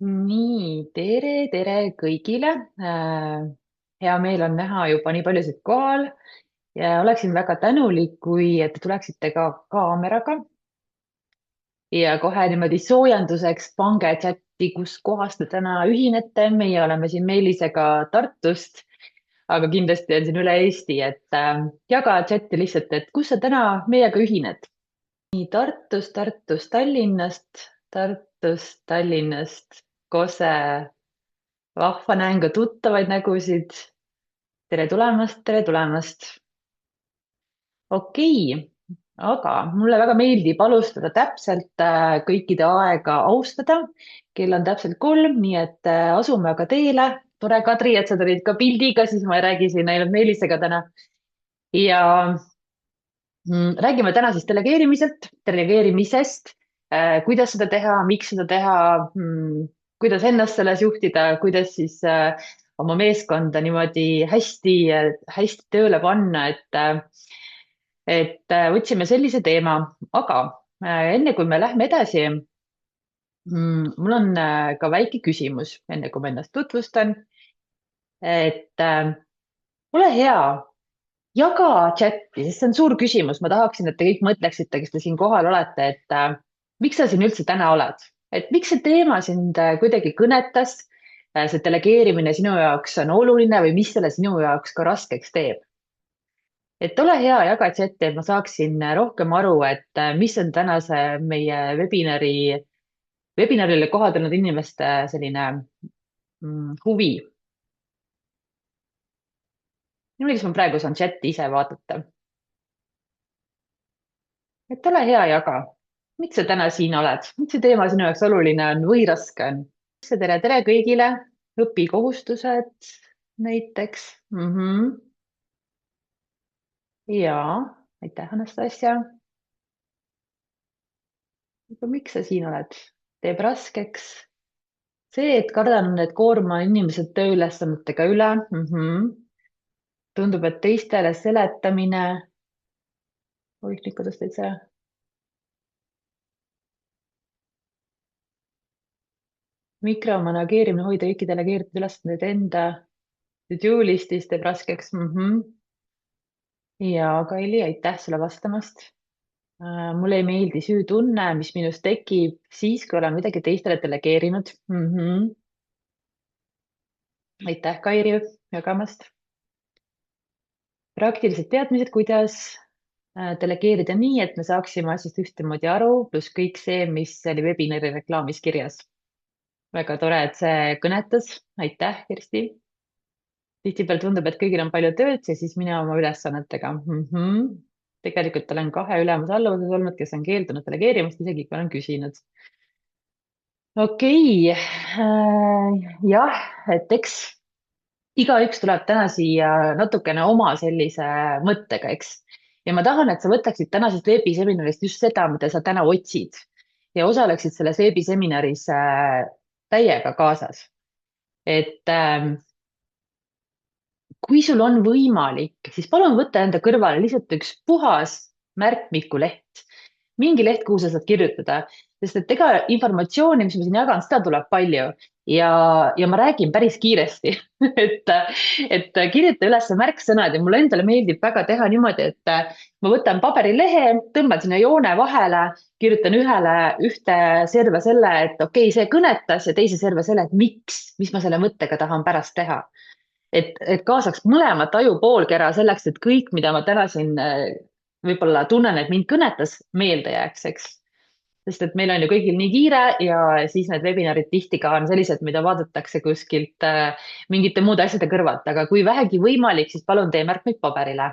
Nii, tere kõigile. Hea meel on näha juba nii paljusid kohal ja oleksin väga tänulik, kui te tuleksite ka kaameraga ja kohe niimoodi soojenduseks pange chati, kus kohast te täna ühinete. Meie oleme siin Meelisega Tartust, aga kindlasti on siin üle Eesti, et jaga chati lihtsalt, et kus sa täna meiega ühined. Nii Tartust, Tallinnast, Kose. Vahva näen ka tuttavaid nägusid. Tere tulemast, tere tulemast. Okei, aga mulle väga meeldib alustada täpselt kõikide aega austada. Kell on täpselt 3, nii et asume aga teele. Tore, Kadri, et sa tulid ka pildiga, siis ma ei räägi siin ainult Meelisega täna. Ja räägime täna siis delegeerimisest, kuidas seda teha, miks seda teha, kuidas ennast selles juhtida, kuidas siis oma meeskonda niimoodi hästi, hästi tööle panna, et võtsime sellise teema, aga enne kui me lähme edasi, mul on ka väike küsimus, enne kui ma ennast tutvustan, et ole hea, jaga chati, sest see on suur küsimus. Ma tahaksin, et te kõik mõtleksite, kes te siin kohal olete, et miks sa siin üldse täna oled, et miks see teema sind kuidagi kõnetas, see delegeerimine sinu jaoks on oluline või mis selle sinu jaoks ka raskeks teeb. Et ole hea, jaga chati, et ma saaksin rohkem aru, et mis on tänase meie webinarile kohaldunud inimeste selline huvi. Niimoodi, kes ma praegu saan chati ise vaadata. Et ole hea, jaga. Miks sa täna siin oled? Miks see teema sinu jaoks oluline on või raske on? Tere kõigile. Õpikohustused näiteks. Ja, aitäh, Anastasia. Aga miks sa siin oled? Teeb raskeks. See, et kardan, et koorma inimesed tööülesannetega üle. Tundub, et teistele seletamine. Oih, kuidas teid see? Mikromanageerimine, hoida kõiki delegeeritud ülesanded enda to-do listis teeb raskeks. Ja Kaili, aitäh sulle vastamast. Mulle ei meeldi süütunne, mis minust tekib siis, kui olen midagi teistele delegeerinud. Aitäh, Kairi, jagamast. Praktilised teadmised, kuidas delegeerida nii, et me saaksime asjast ühtemoodi aru, pluss kõik see, mis oli webinari reklaamis kirjas. Väga tore, et see kõnetas. Aitäh, Kersti. Tihtipeale tundub, et kõigil on palju tööd ja siis mine oma ülesannetega. Tegelikult olen 2 ülemuse alluvuses olnud, kes on keeldunud delegeerimast, isegi kui olen küsinud. Okei. Jah, et eks igaüks tuleb täna siia natukene oma sellise mõttega, eks. Ja ma tahan, et sa võtaksid tänasest veebiseminarist just seda, mida sa täna otsid ja osaleksid selles veebiseminaris täiega kaasas. Et kui sul on võimalik, siis palun võtta enda kõrvale lihtsalt üks puhas märkmikuleht, mingi leht, kuhu sa saad kirjutada, sest et ega informatsiooni, mis ma siin jagan, seda tuleb palju ja ma räägin päris kiiresti et kirjuta üles märksõnad ja mulle endale meeldib väga teha niimoodi, et ma võtan paberilehe, tõmban sinna joone vahele, kirjutan ühte serva selle, et okei, see kõnetas ja teise serva selle, et mis ma selle mõttega tahan pärast teha. Et kaasaks mõlemat ajupoolkera selleks, et kõik, mida ma täna siin võib-olla tunnen, et mind kõnetas, meelde jääks, eks. Sest et meil on ju kõigil nii kiire ja siis need webinarid tihti ka on sellised, mida vaadatakse kuskilt mingite muude asjade kõrvalt, aga kui vähegi võimalik, siis palun tee märkmeid paberile.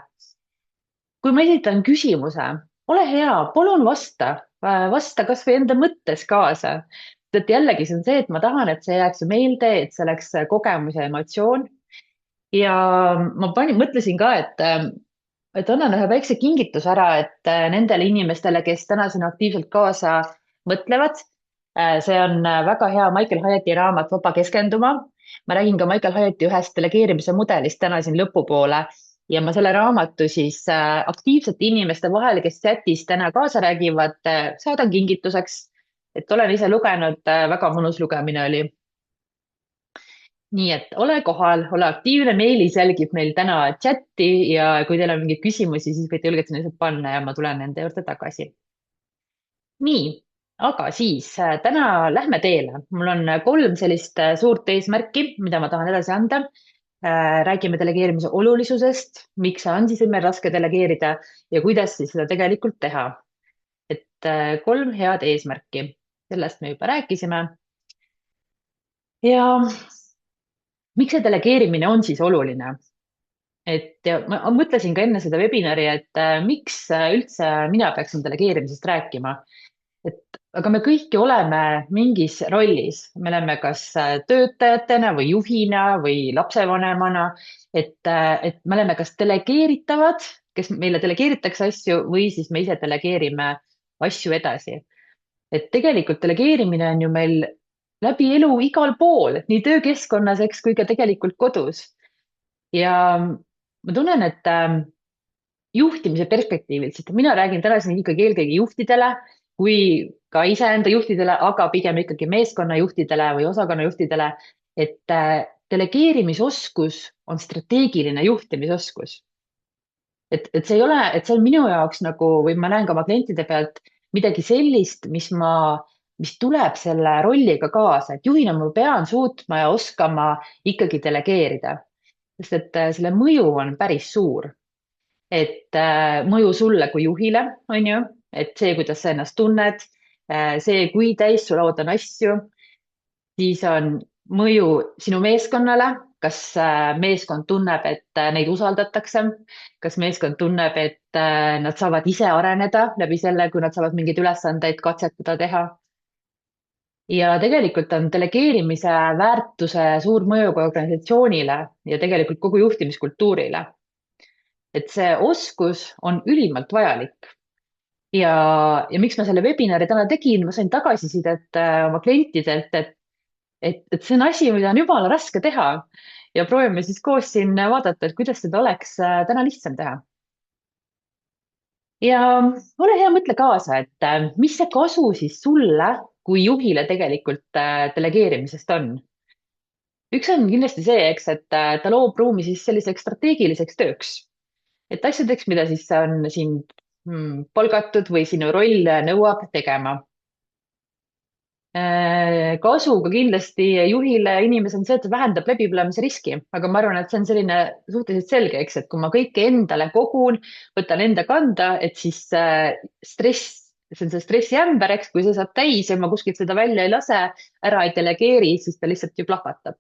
Kui ma esitan küsimuse, ole hea, palun vasta kas või enda mõttes kaasa. Et jällegi see on see, et ma tahan, et see jääks meelde, et see oleks kogemus ja emotsioon. Ja ma mõtlesin ka, et annan ühe väikse kingituse ära, et nendele inimestele, kes täna siin aktiivselt kaasa mõtlevad. See on väga hea Michael Hyatti raamat Vaba keskenduma. Ma räägin ka Michael Hyatti ühest delegeerimise mudelist täna siin lõpupoole ja ma selle raamatu siis aktiivsete inimeste vahel, kes chatis täna kaasa räägivad, saadan kingituseks. et olen ise lugenud, väga mõnus lugemine oli. nii et ole kohal, ole aktiivne, Meelis jälgib meil täna chati ja kui teil on mingeid küsimusi, siis võite julgelt sinna lihtsalt panna ja ma tulen nende juurde tagasi. nii, aga siis täna lähme teele. mul on kolm sellist suurt eesmärki, mida ma tahan edasi anda. Räägime delegeerimise olulisusest, miks see on siis meil raske delegeerida ja kuidas siis seda tegelikult teha. et kolm head eesmärki, sellest me juba rääkisime. ja miks see delegeerimine on siis oluline? et ja ma mõtlesin ka enne seda webinari, et miks üldse mina peaksin delegeerimisest rääkima. et aga me kõik ju oleme mingis rollis, me oleme kas töötajatena või juhina või lapsevanemana, et me oleme kas delegeeritavad, kes meile delegeeritakse asju või siis me ise delegeerime asju edasi. et tegelikult delegeerimine on ju meil läbi elu igal pool, nii töökeskkonnas, eks, kui ka tegelikult kodus. ja ma tunnen, et juhtimise perspektiivilt, sest mina räägin täna siin ikkagi eelkõige juhtidele kui ka iseenda juhtidele, aga pigem ikkagi meeskonnajuhtidele või osakonnajuhtidele, et delegeerimisoskus on strateegiline juhtimisoskus. et see ei ole, et see on minu jaoks nagu, või ma näen ka oma klientide pealt midagi sellist, mis tuleb selle rolliga kaasa, et juhina ma pean suutma ja oskama ikkagi delegeerida, sest et selle mõju on päris suur. et mõju sulle kui juhile, on ju, et see, kuidas sa ennast tunned, see, kui täis sul laud on asju, siis on mõju sinu meeskonnale, kas meeskond tunneb, et neid usaldatakse, kas meeskond tunneb, et nad saavad ise areneda läbi selle, kui nad saavad mingeid ülesandeid katsetada teha. ja tegelikult on delegeerimise väärtuse suur mõju ka organisatsioonile ja tegelikult kogu juhtimiskultuurile. et see oskus on ülimalt vajalik. ja miks ma selle webinari täna tegin, ma sain tagasisidet oma klientidelt, et see on asi, mida on jumala raske teha ja proovime siis koos siin vaadata, et kuidas seda oleks täna lihtsam teha. ja ole hea, mõtle kaasa, et mis see kasu siis sulle kui juhile tegelikult delegeerimisest on. üks on kindlasti see, eks, et ta loob ruumi siis selliseks strateegiliseks tööks, et asjadeks, mida siis on sind palgatud või sinu roll nõuab tegema. Kasuga kindlasti juhile inimesel on see, et ta vähendab läbipõlemise riski, aga ma arvan, et see on selline suhteliselt selge, eks, et kui ma kõike endale kogun, võtan enda kanda, et siis stress, see on see stressiämber, eks, kui see saab täis ja ma kuskilt seda välja ei lase, ära ei delegeeri, siis ta lihtsalt ju plahvatab.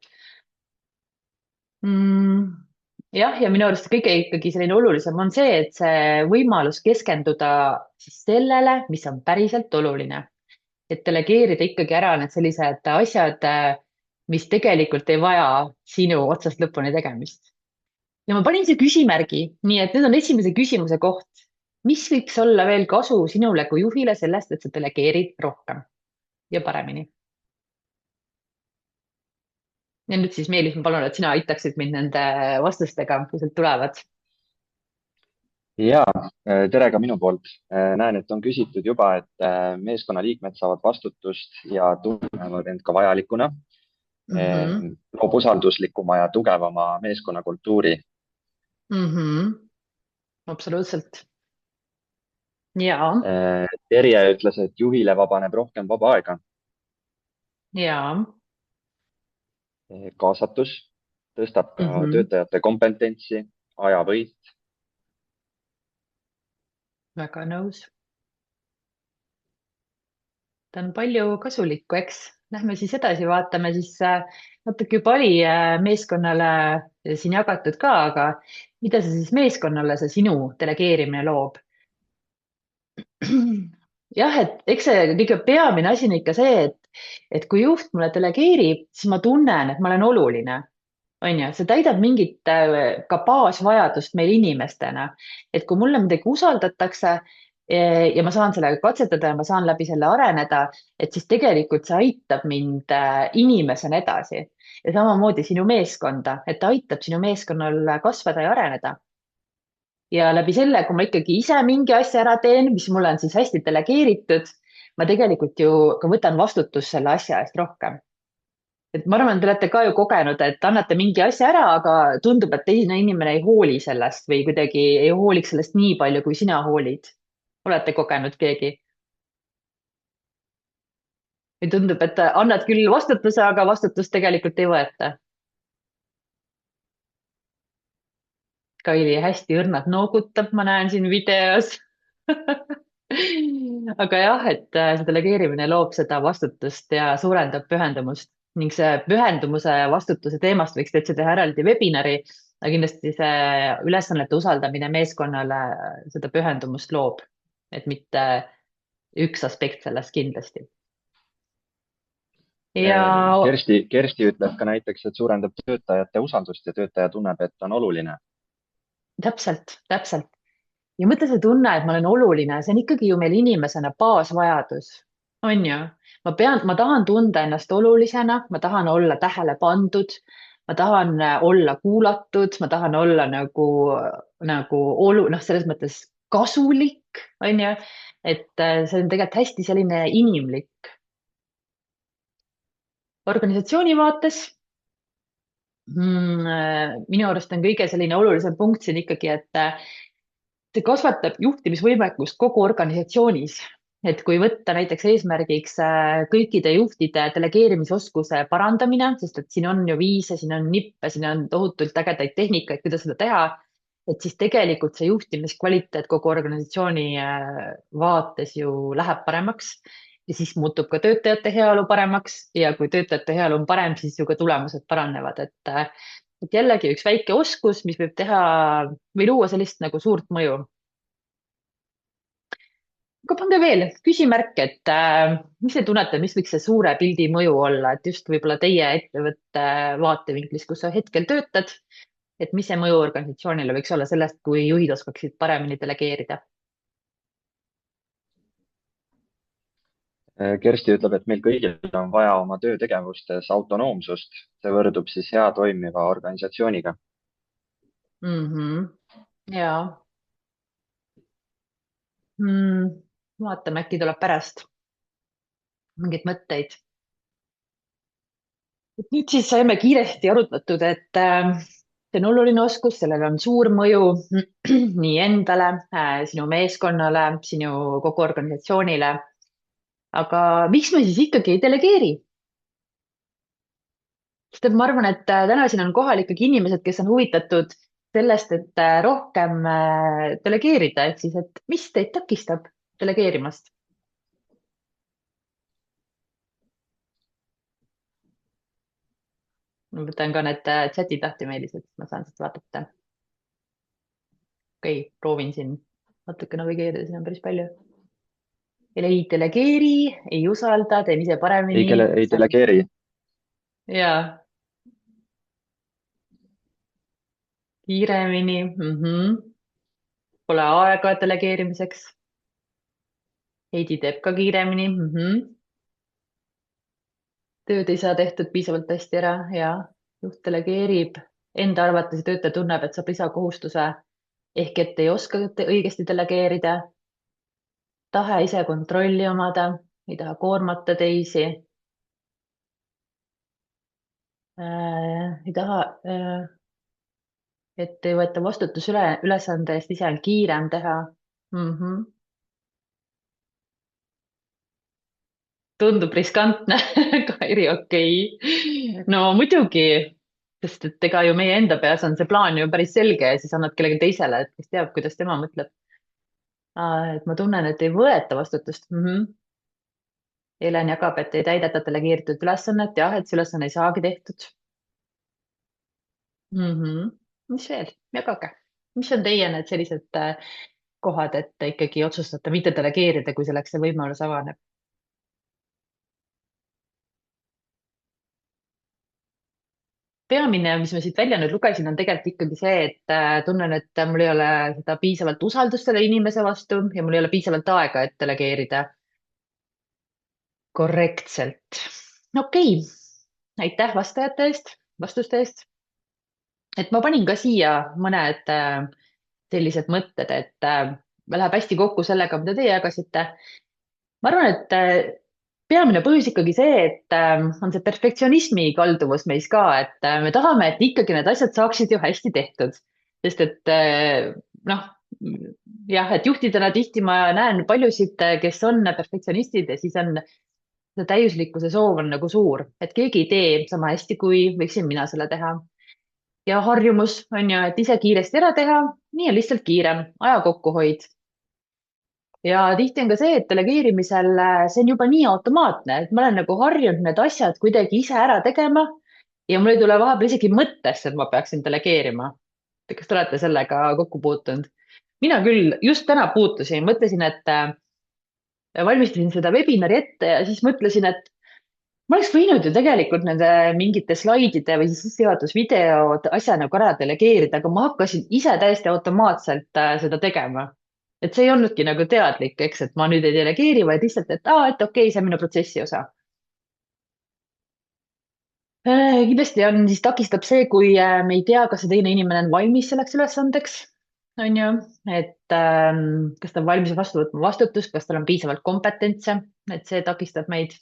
jah, ja minu arust kõige ikkagi selline olulisem on see, et see võimalus keskenduda siis sellele, mis on päriselt oluline. et delegeerida ikkagi ära need sellised asjad, mis tegelikult ei vaja sinu otsast lõpuni tegemist. ja ma panin siia küsimärgi, nii et nüüd on esimese küsimuse koht. mis võiks olla veel kasu sinule kui juhile sellest, et sa delegeerid rohkem ja paremini? ja nüüd siis, Meelis, ma palun, et sina aitaksid mind nende vastustega, kui sealt tulevad. Ja tere ka minu poolt. Näen, et on küsitud juba, et meeskonnaliikmed saavad vastutust ja tunnevad end ka vajalikuna. Loob usalduslikuma ja tugevama meeskonnakultuuri. Absoluutselt. ja. Terje ütles, et juhile vabaneb rohkem vaba aega. ja. Kaasatus tõstab ka töötajate kompetentsi, ajavõit. väga nõus. ta on palju kasulikku, eks. Lähme siis edasi, vaatame siis natuke juba oli meeskonnale siin jagatud ka, aga mida see siis meeskonnale, see sinu delegeerimine loob? jah, et eks see kõige peamine asi on ikka see, et kui juht mulle delegeerib, siis ma tunnen, et ma olen oluline. on ju, see täidab mingit ka baasvajadust meil inimestena, et kui mulle midagi usaldatakse ja ma saan sellega katsetada ja ma saan läbi selle areneda, et siis tegelikult see aitab mind inimesena edasi ja samamoodi sinu meeskonda, et ta aitab sinu meeskonnal kasvada ja areneda. ja läbi selle, kui ma ikkagi ise mingi asja ära teen, mis mulle on siis hästi delegeeritud, ma tegelikult ju ka võtan vastutust selle asja eest rohkem. Et ma arvan, te olete ka ju kogenud, et annate mingi asja ära, aga tundub, et teine inimene ei hooli sellest või kuidagi ei hooliks sellest nii palju, kui sina hoolid. Olete kogenud keegi? või tundub, et annad küll vastutuse, aga vastutust tegelikult ei võeta? Kaili hästi õrnalt noogutab, ma näen siin videos. aga jah, et see delegeerimine loob seda vastutust ja suurendab pühendumust ning see pühendumuse ja vastutuse teemast võiks täitsa teha eraldi webinari. aga kindlasti see ülesannete usaldamine meeskonnale seda pühendumust loob, et mitte üks aspekt sellest kindlasti. ja Kersti ütleb ka näiteks, et suurendab töötajate usaldust ja töötaja tunneb, et on oluline. täpselt, täpselt. ja mõtle, see tunne, et ma olen oluline, see on ikkagi ju meil inimesena baasvajadus, on ju? ma tahan tunda ennast olulisena, ma tahan olla tähele pandud, ma tahan olla kuulatud, ma tahan olla noh, selles mõttes kasulik, on ju? et see on tegelikult hästi selline inimlik. organisatsiooni vaates minu arust on kõige selline olulisem punkt siin ikkagi, et see kasvatab juhtimisvõimekust kogu organisatsioonis. et kui võtta näiteks eesmärgiks kõikide juhtide delegeerimisoskuse parandamine, sest et siin on ju viise, siin on nippe, siin on tohutult ägedaid tehnikaid, kuidas seda teha, et siis tegelikult see juhtimiskvaliteet kogu organisatsiooni vaates ju läheb paremaks ja siis muutub ka töötajate heaolu paremaks ja kui töötajate heaolu on parem, siis ju ka tulemused paranevad, et jällegi üks väike oskus, mis võib teha või luua sellist nagu suurt mõju. aga pange veel küsimärk, et mis te tunnete, mis võiks see suure pildi mõju olla, et just võib-olla teie ettevõtte vaatevinklist, kus sa hetkel töötad, et mis see mõju organisatsioonile võiks olla sellest, kui juhid oskaksid paremini delegeerida? Kersti ütleb, et meil kõigil on vaja oma töötegevustes autonoomsust. See võrdub siis hea toimiva organisatsiooniga. Ja vaatame, äkki tuleb pärast mingeid mõtteid. nüüd siis saime kiiresti arutatud, et see on oluline oskus, sellel on suur mõju nii endale, sinu meeskonnale, sinu kogu organisatsioonile. aga miks me siis ikkagi ei delegeeri? sest et ma arvan, et täna siin on kohal ikkagi inimesed, kes on huvitatud sellest, et rohkem delegeerida, ehk siis, et mis teid takistab delegeerimast? ma võtan ka need chatid lahti, Meelis, et ma saan sealt vaadata. okei, proovin siin natuke navigeerida, siin on päris palju. ei delegeeri, ei usalda, teen ise paremini. ei delegeeri. jaa. kiiremini. Pole aega delegeerimiseks. Heidi teeb ka kiiremini. tööd ei saa tehtud piisavalt hästi ära ja juht delegeerib. Enda arvates töötaja tunneb, et saab lisakohustuse ehk et ei oska õigesti delegeerida. tahe ise kontrolli omada, ei taha koormata teisi. ei taha, et ei võeta vastutus ülesande eest, ise on kiirem teha. tundub riskantne Kairi, okei. no muidugi, sest et ega ju meie enda peas on see plaan ju päris selge ja siis annad kellelegi teisele, et kes teab, kuidas tema mõtleb. et ma tunnen, et ei võeta vastutust. Helen jagab, et ei täideta delegeeritud ülesannet, jah, et see ülesanne ei saagi tehtud. mis veel, jagage, mis on teie need sellised kohad, et ikkagi otsustate mitte delegeerida, kui selleks see võimalus avaneb? peamine, mis ma siit välja nüüd lugesin, on tegelikult ikkagi see, et tunnen, et mul ei ole seda piisavalt usaldust selle inimese vastu ja mul ei ole piisavalt aega, et delegeerida korrektselt. okei, aitäh vastajate eest, vastuste eest. et ma panin ka siia mõned sellised mõtted, et läheb hästi kokku sellega, mida teie jagasite. ma arvan, et peamine põhjus ikkagi see, et on see perfektsionismi kalduvus meis ka, et me tahame, et ikkagi need asjad saaksid ju hästi tehtud. sest et noh, jah, et juhtidena tihti ma näen paljusid, kes on perfektsionistid ja siis on see täiuslikkuse soov on nagu suur, et keegi ei tee sama hästi, kui võiksin mina selle teha. ja harjumus on ju, et ise kiiresti ära teha, nii on lihtsalt kiirem, aja kokkuhoid ja tihti on ka see, et delegeerimisel see on juba nii automaatne, et ma olen nagu harjunud need asjad kuidagi ise ära tegema ja mul ei tule vahepeal isegi mõttesse, et ma peaksin delegeerima. kas te olete sellega kokku puutunud? mina küll just täna puutusin, mõtlesin, et valmistasin seda webinari ette ja siis mõtlesin, et ma oleks võinud ju tegelikult nende mingite slaidide või siis sissejuhatusvideod asja nagu ära delegeerida, aga ma hakkasin ise täiesti automaatselt seda tegema. et see ei olnudki nagu teadlik, eks, et ma nüüd ei delegeeri, vaid lihtsalt, et et okei, see on minu protsessi osa. kindlasti on, siis takistab see, kui me ei tea, kas see teine inimene on valmis selleks ülesandeks, on ju, et kas ta on valmis vastu võtma vastutust, kas tal on piisavalt kompetentse, et see takistab meid.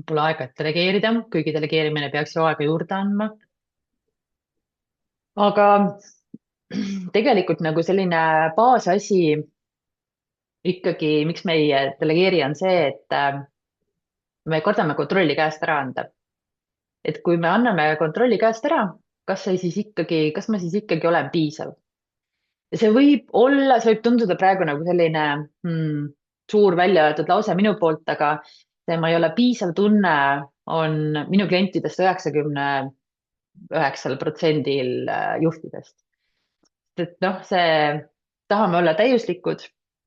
Pole aega, et delegeerida, kuigi delegeerimine peaks ju aega juurde andma. aga tegelikult nagu selline baasasi ikkagi, miks me ei delegeeri, on see, et me kardame kontrolli käest ära anda. et kui me anname kontrolli käest ära, kas ma siis ikkagi olen piisav? ja see võib olla, see võib tunduda praegu nagu selline suur välja öeldud lause minu poolt, aga see ma ei ole piisav tunne on minu klientidest 99% juhtidest. et noh, see, tahame olla täiuslikud,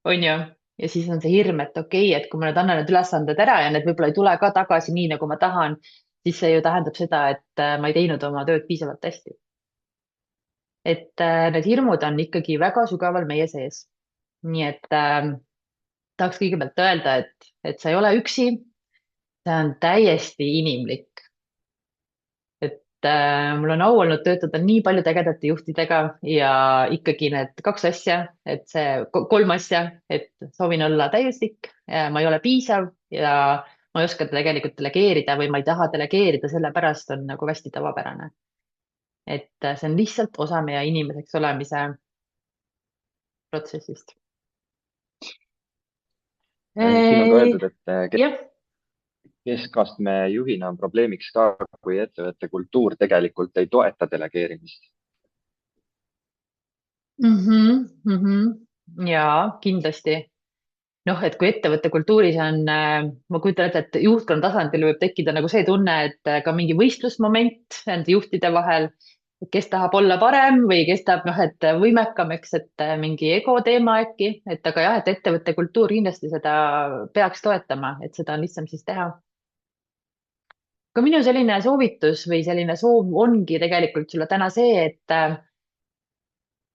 on ju, ja siis on see hirm, et okei, et kui ma nüüd annan need ülesanded ära ja need võib-olla ei tule ka tagasi nii, nagu ma tahan, siis see ju tähendab seda, et ma ei teinud oma tööd piisavalt hästi. et need hirmud on ikkagi väga sügaval meie sees. nii et tahaks kõigepealt öelda, et sa ei ole üksi, see on täiesti inimlik. mul on au olnud töötada nii paljude ägedate juhtidega ja ikkagi need kaks asja, et see kolm asja, et soovin olla täiuslik, ma ei ole piisav ja ma ei oska tegelikult delegeerida või ma ei taha delegeerida, sellepärast on nagu hästi tavapärane. et see on lihtsalt osa meie inimeseks olemise protsessist. siin on ka öeldud, et jah. keskastme juhina on probleemiks ka, kui ettevõtte kultuur tegelikult ei toeta delegeerimist. Ja kindlasti. noh, et kui ettevõtte kultuuris on, ma kujutan ette, et juhtkonna tasandil võib tekkida nagu see tunne, et ka mingi võistlusmoment nende juhtide vahel, et kes tahab olla parem või kes tahab, noh, et võimekam, eks, et mingi ego teema äkki, et aga jah, et ettevõtte kultuur kindlasti seda peaks toetama, et seda on lihtsam siis teha. aga minu selline soovitus või selline soov ongi tegelikult sulle täna see, et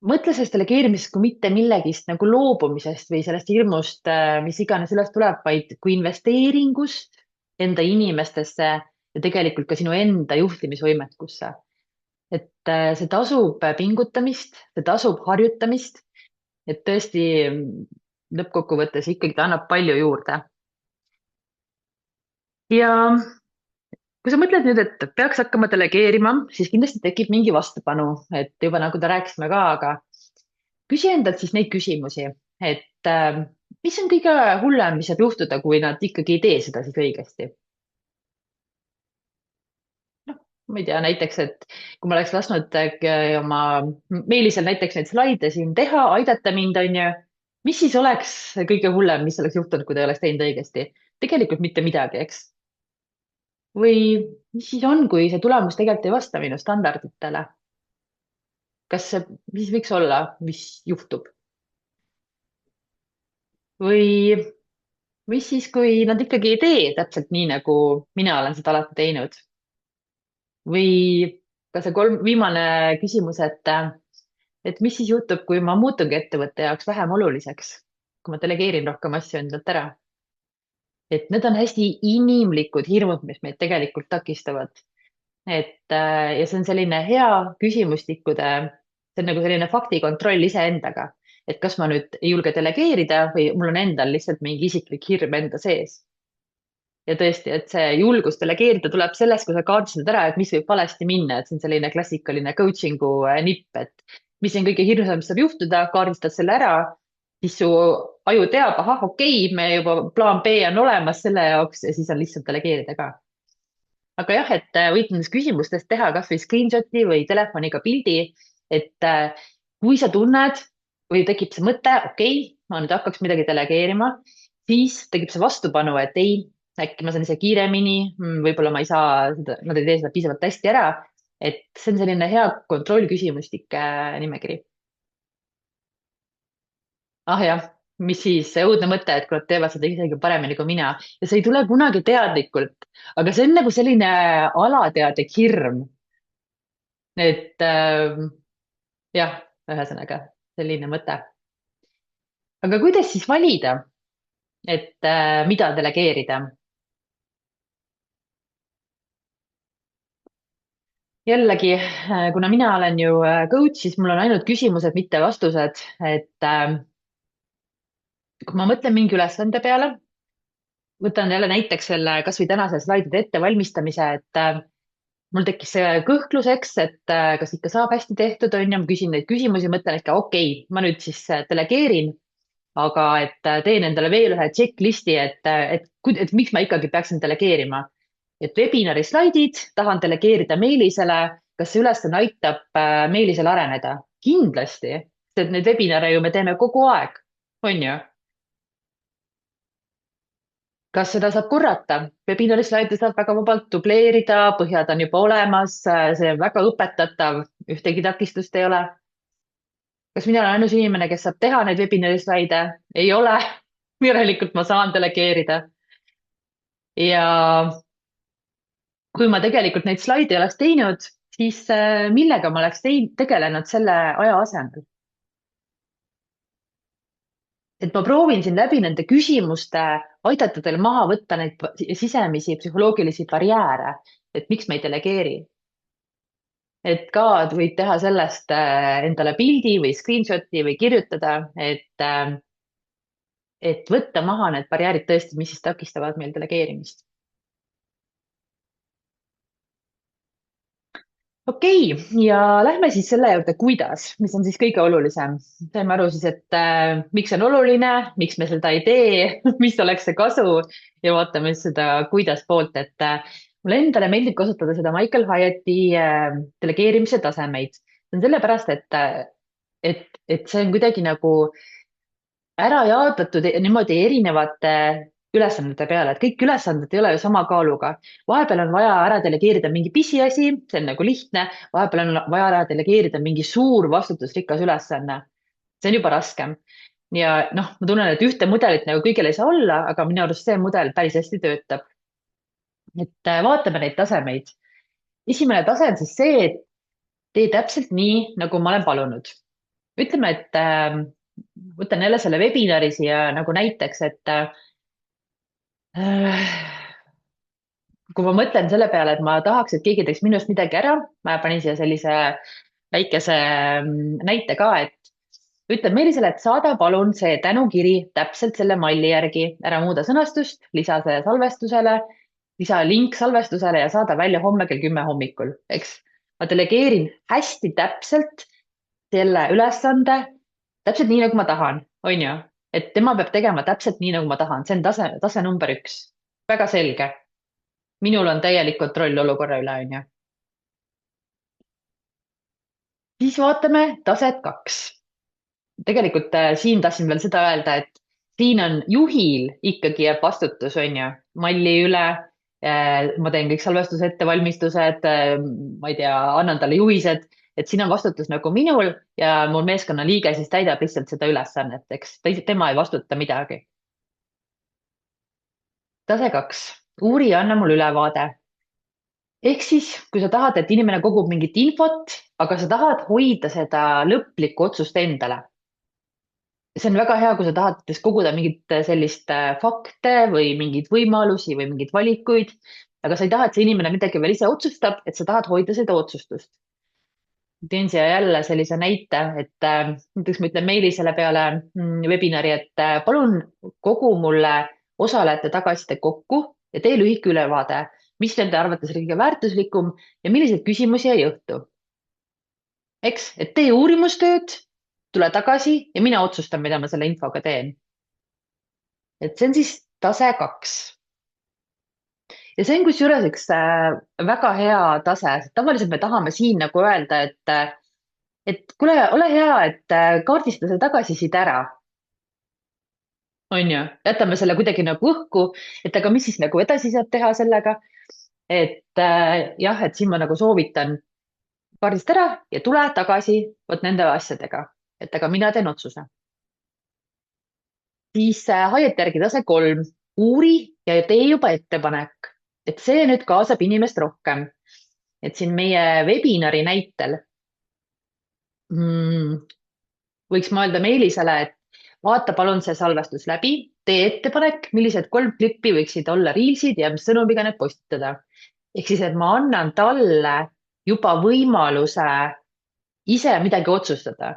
mõtle sellest delegeerimisest kui mitte millegist nagu loobumisest või sellest hirmust, mis iganes üles tuleb, vaid kui investeeringust enda inimestesse ja tegelikult ka sinu enda juhtimisvõimekusse. et see tasub pingutamist, see tasub harjutamist, et tõesti lõppkokkuvõttes ikkagi ta annab palju juurde. ja kui sa mõtled nüüd, et peaks hakkama delegeerima, siis kindlasti tekib mingi vastupanu, et juba nagu te rääkisime ka, aga küsi endalt siis neid küsimusi, et mis on kõige hullem, mis saab juhtuda, kui nad ikkagi ei tee seda siis õigesti. noh, ma ei tea, näiteks, et kui ma oleks lasknud oma Meelisel näiteks neid slaide siin teha, aidata mind, on ju, mis siis oleks kõige hullem, mis oleks juhtunud, kui ta ei oleks teinud õigesti? tegelikult mitte midagi, eks. või mis siis on, kui see tulemus tegelikult ei vasta minu standarditele? mis võiks olla, mis juhtub? või mis siis, kui nad ikkagi ei tee täpselt nii, nagu mina olen seda alati teinud? või ka see viimane küsimus, et mis siis juhtub, kui ma muutungi ettevõtte jaoks vähem oluliseks, kui ma delegeerin rohkem asju endalt ära? et need on hästi inimlikud hirmud, mis meid tegelikult takistavad. ja see on selline hea küsimustikkude, see on nagu selline faktikontroll iseendaga. et kas ma nüüd ei julge delegeerida või mul on endal lihtsalt mingi isiklik hirm enda sees. Ja tõesti, et see julgus delegeerida tuleb sellest, kui sa kaardistad ära, et mis võib valesti minna, et see on selline klassikaline coaching'u nipp, et mis on kõige hirmsam, mis saab juhtuda, kaardistad selle ära, siis su aju teab, ahah, okei, me juba plaan B on olemas selle jaoks ja siis on lihtsalt delegeerida ka. Aga jah, et võid nendest küsimustest teha kasvõi screenshot'i või telefoniga pildi, et kui sa tunned või tekib see mõte, okei, ma nüüd hakkaks midagi delegeerima, siis tekib see vastupanu, et ei, äkki ma saan ise kiiremini, võib-olla ma ei saa seda, nad ei tee seda piisavalt hästi ära. Et see on selline hea kontrollküsimustike nimekiri. Ah jah, mis siis, see õudne mõte, et kui nad teevad seda isegi paremini kui mina ja see ei tule kunagi teadlikult, aga see on nagu selline alateadlik hirm, et jah, ühesõnaga selline mõte. aga kuidas siis valida, et mida delegeerida? jällegi, kuna mina olen ju coach, siis mul on ainult küsimused, mitte vastused, et kui ma mõtlen mingi ülesande peale, võtan jälle näiteks selle kasvõi tänase slaidide ettevalmistamise, et mul tekkis see kõhkluseks, et kas ikka saab hästi tehtud, on ju, ma küsin neid küsimusi, mõtlen ikka okei, ma nüüd siis delegeerin, aga et teen endale veel ühe checklist'i, et miks ma ikkagi peaksin delegeerima. et webinari slaidid tahan delegeerida Meelisele, kas see ülesanne aitab Meelisel areneda? kindlasti, sest neid webinare ju me teeme kogu aeg, on ju? kas seda saab korrata? Webinari slaide saab väga vabalt dubleerida, põhjad on juba olemas, see on väga õpetatav, ühtegi takistust ei ole. kas mina olen ainus inimene, kes saab teha neid webinari slaide? ei ole. järelikult ma saan delegeerida. ja kui ma tegelikult neid slaide ei oleks teinud, siis millega ma oleks tegelenud selle aja asemel? et ma proovin siin läbi nende küsimuste aidata teil maha võtta neid sisemisi psühholoogilisi barjääre, et miks me ei delegeeri. et ka võid teha sellest endale pildi või screenshot'i või kirjutada, et võtta maha need barjäärid tõesti, mis siis takistavad meil delegeerimist. okei, ja lähme siis selle juurde, kuidas, mis on siis kõige olulisem. saime aru siis, et miks see on oluline, miks me seda ei tee, mis oleks see kasu ja vaatame siis seda kuidas poolt, et mulle endale meeldib kasutada seda Michael Hyatt'i delegeerimise tasemeid. see on sellepärast, et see on kuidagi nagu ära jaotatud niimoodi erinevate ülesannete peale, et kõik ülesanded ei ole ju sama kaaluga. vahepeal on vaja ära delegeerida mingi pisiasi, see on nagu lihtne, vahepeal on vaja ära delegeerida mingi suur vastutusrikas ülesanne. see on juba raskem. ja noh, ma tunnen, et ühte mudelit nagu kõigil ei saa olla, aga minu arust see mudel päris hästi töötab. et vaatame neid tasemeid. esimene tase on siis see, et tee täpselt nii, nagu ma olen palunud. ütleme, et võtan jälle selle webinari siia nagu näiteks, et kui ma mõtlen selle peale, et ma tahaks, et keegi teeks minust midagi ära, ma panin siia sellise väikese näite ka, et ütlen Meelisele, et saada palun see tänukiri täpselt selle malli järgi, ära muuda sõnastust, lisa see salvestusele, lisa link salvestusele ja saada välja homme kell 10 hommikul, eks. ma delegeerin hästi täpselt selle ülesande, täpselt nii, nagu ma tahan, on ju, et tema peab tegema täpselt nii, nagu ma tahan, see on tase number 1, väga selge. minul on täielik kontroll olukorra üle, on ju. siis vaatame taset 2. tegelikult siin tahtsin veel seda öelda, et siin on juhil ikkagi jääb vastutus, on ju, malli üle. ma teen kõik salvestuse ettevalmistused, ma ei tea, annan talle juhised, et siin on vastutus nagu minul ja mul meeskonnaliige siis täidab lihtsalt seda ülesannet, eks tema ei vastuta midagi. tase 2, uuri ja anna mulle ülevaade. ehk siis, kui sa tahad, et inimene kogub mingit infot, aga sa tahad hoida seda lõplikku otsust endale. see on väga hea, kui sa tahad koguda mingit sellist fakte või mingeid võimalusi või mingeid valikuid, aga sa ei taha, et see inimene midagi veel ise otsustab, et sa tahad hoida seda otsustust. teen siia jälle sellise näite, et näiteks ma ütlen Meelisele peale webinari, et palun kogu mulle osalejate tagasiside kokku ja tee lühike ülevaade, mis nende arvates oli kõige väärtuslikum ja milliseid küsimusi jäi õhtu. Eks, et tee uurimustööd, tule tagasi ja mina otsustan, mida ma selle infoga teen. Et see on siis tase 2. Ja see on kusjuures üks väga hea tase. Tavaliselt me tahame siin nagu öelda, et kuule, ole hea, et kaardista see tagasiside ära. On ju, jätame selle kuidagi nagu õhku, et aga mis siis nagu edasi saab teha sellega. Et jah, et siin ma nagu soovitan kaardista ära ja tule tagasi vot nende asjadega, et aga mina teen otsuse. Siis Haiet järgi tase 3, uuri ja tee juba ettepanek, et see nüüd kaasab inimest rohkem. Et siin meie webinari näitel võiks ma öelda Meelisele, et vaata palun see salvestus läbi, tee ettepanek, millised 3 klippi võiksid olla reelsid ja mis sõnumiga need postitada. Ehk siis, et ma annan talle juba võimaluse ise midagi otsustada.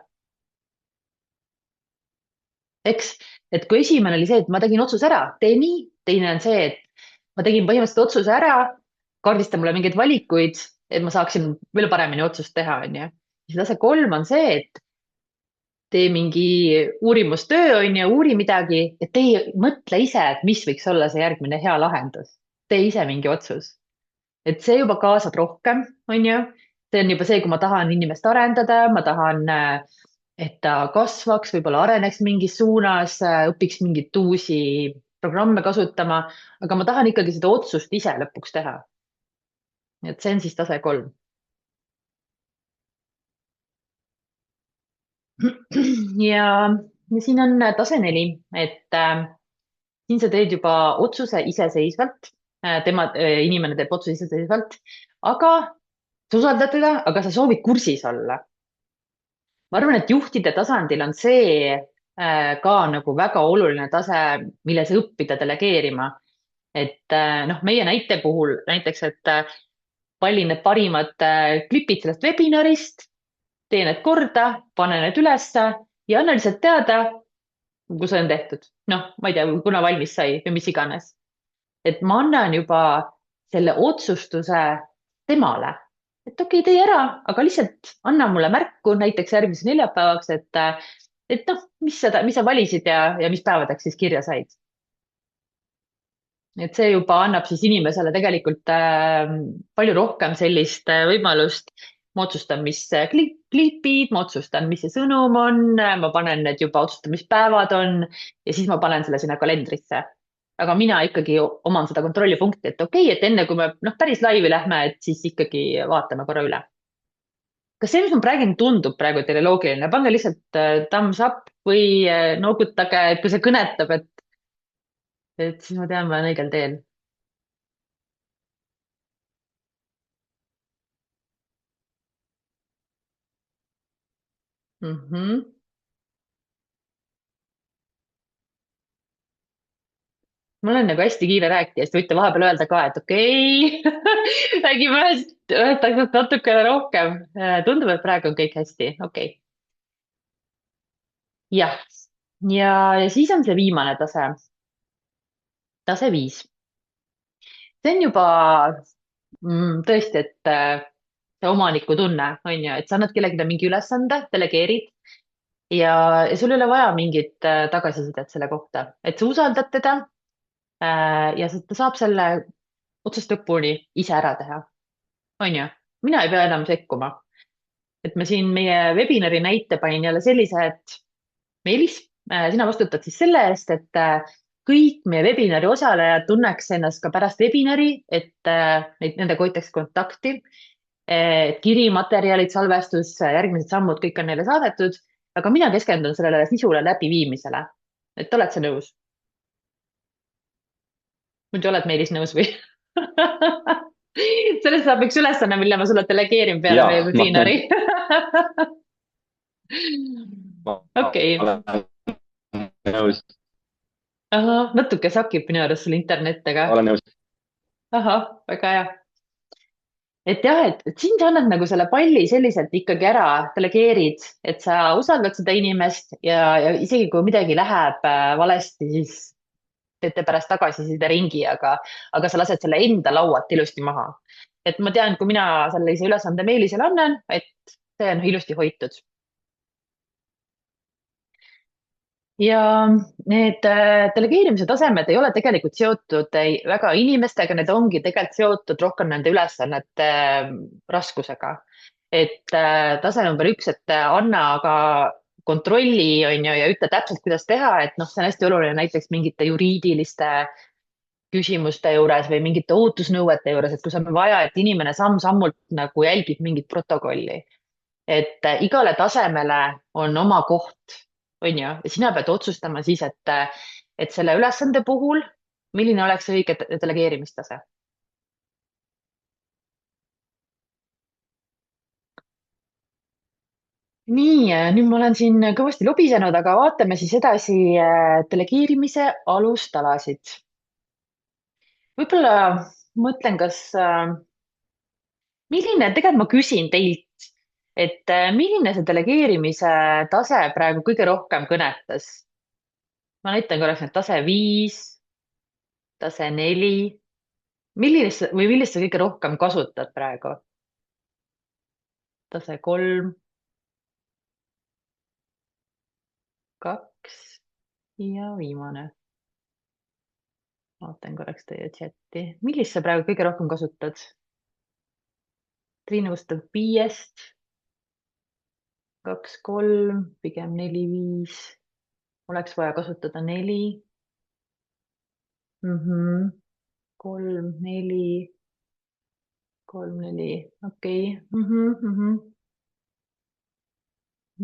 Eks, et kui esimene oli see, et ma tegin otsuse ära, tee nii, teine on see, et ma tegin põhimõtteliselt otsuse ära, kaardista mulle mingeid valikuid, et ma saaksin veel paremini otsust teha, on ju. Siis tase 3 on see, et tee mingi uurimustöö, on ju, uuri midagi, et tee, mõtle ise, et mis võiks olla see järgmine hea lahendus. Tee ise mingi otsus. Et see juba kaasab rohkem, on ju. See on juba see, kui ma tahan inimest arendada, ma tahan, et ta kasvaks, võib-olla areneks mingis suunas, õpiks mingit uusi programme kasutama, aga ma tahan ikkagi seda otsust ise lõpuks teha. Et see on siis tase 3. Ja siin on tase 4, et siin sa teed juba otsuse iseseisvalt, inimene teeb otsuse iseseisvalt, aga sa usaldad teda, aga sa soovid kursis olla. Ma arvan, et juhtide tasandil on see ka nagu väga oluline tase, milles õppida delegeerima. Et noh, meie näite puhul näiteks, et valin need parimad klipid sellest webinarist, tee need korda, pane need ülesse ja anna lihtsalt teada, kui see on tehtud. Noh, ma ei tea, kuna valmis sai või mis iganes. Et ma annan juba selle otsustuse temale, et okei, tee ära, aga lihtsalt anna mulle märku näiteks järgmiseks neljapäevaks, et noh, mis sa valisid ja mis päevadeks siis kirja said. Et see juba annab siis inimesele tegelikult palju rohkem sellist võimalust. Ma otsustan, mis klipid, ma otsustan, mis see sõnum on, ma panen need juba, otsustan, mis päevad on ja siis ma panen selle sinna kalendrisse. Aga mina ikkagi oman seda kontrollipunkti, et okei, et enne kui me päris laivi lähme, et siis ikkagi vaatame korra üle. Kas see, mis ma räägin, tundub praegu teile loogiline? Pange lihtsalt thumbs up või noogutage, et kui see kõnetab, et siis ma tean, ma olen õigel teel. Ma olen nagu hästi kiire rääkija, siis te võite vahepeal öelda ka, et okei, räägime ühest asjast natukene rohkem. Tundub, et praegu on kõik hästi, okei. Jah, ja siis on see viimane tase, tase 5. See on juba tõesti, et see omanikutunne on ju, et sa annad kellelegi mingi ülesande, delegeerid ja sul ei ole vaja mingit tagasisidet selle kohta, et sa usaldad teda ja ta saab selle otsast lõpuni ise ära teha. On ju, mina ei pea enam sekkuma. Et ma siin meie webinari näite panin jälle sellise, et Meelis, sina vastutad siis selle eest, et kõik meie webinari osalejad tunneks ennast ka pärast webinari, et nendega hoitaks kontakti, kiri, materjalid, salvestus, järgmised sammud, kõik on neile saadetud, aga mina keskendun sellele sisule läbiviimisele. Et oled sa nõus? Muidu oled Meelis nõus või? Sellest saab üks ülesanne, mille ma sulle delegeerin peale meie webinari. Okei. Nõus. Ahah, natuke sakib minu arust sul internet, aga. Olen nõus. Ahah, väga hea. et jah, et siin sa annad nagu selle palli selliselt ikkagi ära, delegeerid, et sa usaldad seda inimest ja isegi kui midagi läheb valesti, siis teete pärast tagasiside ringi, aga sa lased selle enda laualt ilusti maha. et ma tean, kui mina sellise ülesande Meelisele annan, et see on ilusti hoitud. ja need delegeerimise tasemed ei ole tegelikult seotud väga inimestega, need ongi tegelikult seotud rohkem nende ülesannete raskusega. et tase number üks, et anna aga kontrolli, on ju, ja ütle täpselt, kuidas teha, et noh, see on hästi oluline näiteks mingite juriidiliste küsimuste juures või mingite ootusnõuete juures, et kus on vaja, et inimene samm-sammult nagu jälgib mingit protokolli. et igale tasemele on oma koht, on ju, ja sina pead otsustama siis, et selle ülesande puhul, milline oleks see õige delegeerimistase. nii, nüüd ma olen siin kõvasti lobisenud, aga vaatame siis edasi delegeerimise alustalasid. võib-olla mõtlen, kas, tegelikult ma küsin teilt, et milline see delegeerimise tase praegu kõige rohkem kõnetas? ma näitan korraks need tase 5, tase 4, millist sa kõige rohkem kasutad praegu? tase 3, 2 ja viimane. vaatan korraks teie chati. millist sa praegu kõige rohkem kasutad? Triinu vastab 5, 2, 3, pigem 4, 5. oleks vaja kasutada 4. 3, 4, 3, 4, okei.